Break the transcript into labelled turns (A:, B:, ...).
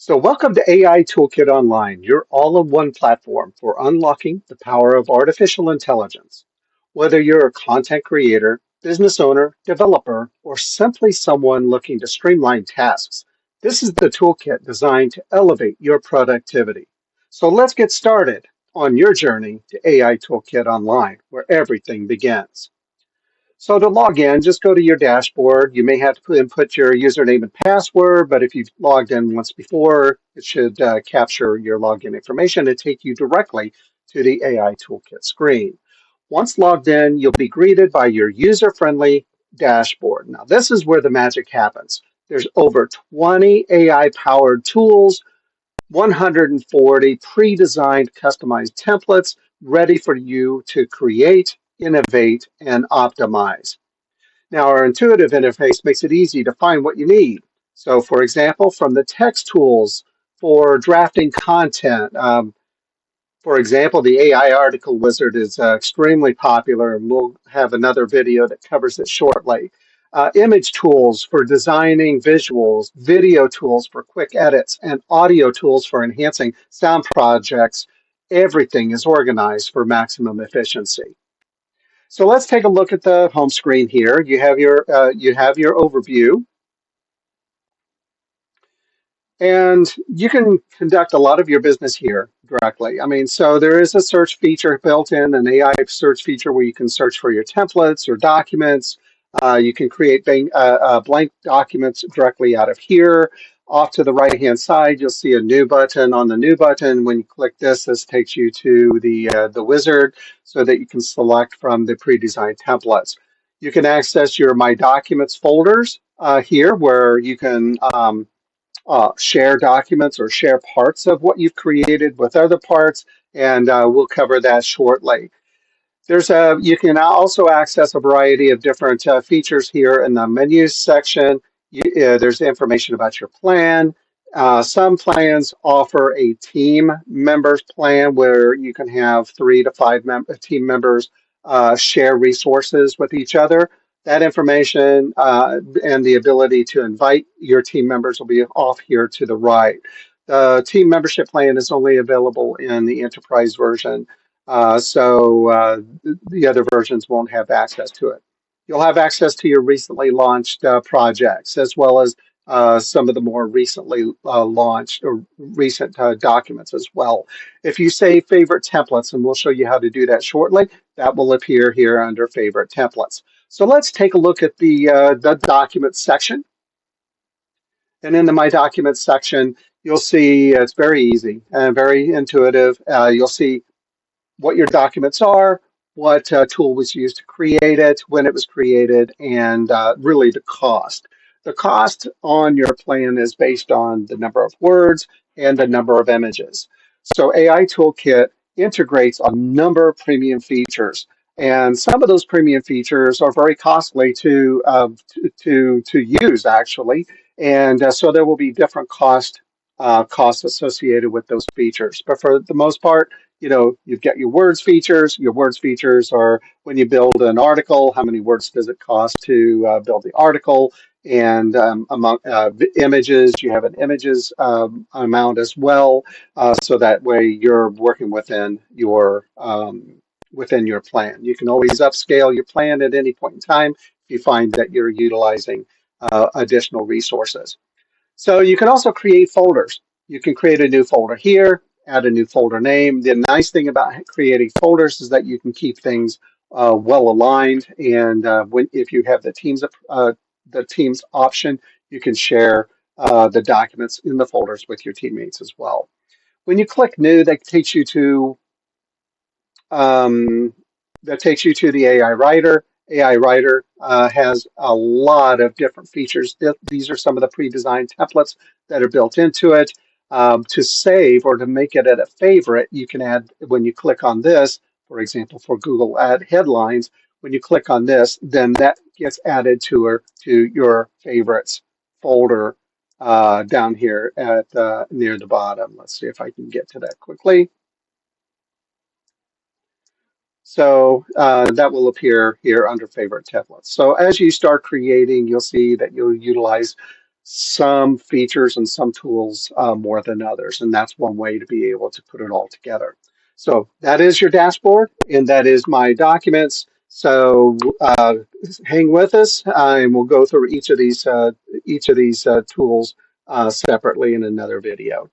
A: So, welcome to AI Toolkit Online, your all-in-one platform for unlocking the power of artificial intelligence. Whether you're a content creator, business owner, developer, or simply someone looking to streamline tasks, this is the toolkit designed to elevate your productivity. So, let's get started on your journey to AI Toolkit Online, where everything begins. So to log in, just go to your dashboard. You may have to input your username and password, but if you've logged in once before, it should capture your login information and take you directly to the AI Toolkit screen. Once logged in, you'll be greeted by your user-friendly dashboard. Now, this is where the magic happens. There's over 20 AI-powered tools, 140 pre-designed customized templates ready for you to create, innovate, and optimize. Now, our intuitive interface makes it easy to find what you need. So, for example, from the text tools for drafting content, for example, the AI article wizard is extremely popular, and we'll have another video that covers it shortly. Image tools for designing visuals, video tools for quick edits, and audio tools for enhancing sound projects. Everything is organized for maximum efficiency. So let's take a look at the home screen here. You have your overview, and you can conduct a lot of your business here directly. I mean, so there is a search feature built in, an AI search feature where you can search for your templates or documents. You can create blank documents directly out of here. Off to the right-hand side, you'll see a new button. On the new button, when you click this, this takes you to the wizard so that you can select from the pre-designed templates. You can access your My Documents folders here, where you can share documents or share parts of what you've created with other parts, and we'll cover that shortly. You can also access a variety of different features here in the menus section. There's information about your plan. Some plans offer a team members plan where you can have 3 to 5 team members share resources with each other. That information and the ability to invite your team members will be off here to the right. The team membership plan is only available in the enterprise version, so the other versions won't have access to it. You'll have access to your recently launched projects, as well as some of the more recently launched or recent documents as well. If you say favorite templates, and we'll show you how to do that shortly, that will appear here under favorite templates. So let's take a look at the documents section. And in the My Documents section, you'll see it's very easy and very intuitive. You'll see what your documents are, what tool was used to create it, when it was created, and really the cost. The cost on your plan is based on the number of words and the number of images. So AI Toolkit integrates a number of premium features, and some of those premium features are very costly to use actually, and so there will be different costs associated with those features. But for the most part, you've got your words features. Your words features are when you build an article, how many words does it cost to build the article? And among images, you have an images amount as well. So that way you're working within your plan. You can always upscale your plan at any point in time if you find that you're utilizing additional resources. So you can also create folders. You can create a new folder here, add a new folder name. The nice thing about creating folders is that you can keep things well aligned, and if you have the teams option, you can share the documents in the folders with your teammates as well. When you click New, um, that takes you to the AI Writer. AI Writer has a lot of different features. These are some of the pre-designed templates that are built into it. To save or to make it a favorite, you can add, when you click on this, for example, for Google Ad headlines, when you click on this, then that gets added to your favorites folder down here at near the bottom. Let's see if I can get to that quickly. So that will appear here under favorite templates. So as you start creating, you'll see that you'll utilize some features and some tools more than others. And that's one way to be able to put it all together. So that is your dashboard, and that is my documents. So hang with us, and we'll go through each of these tools separately in another video.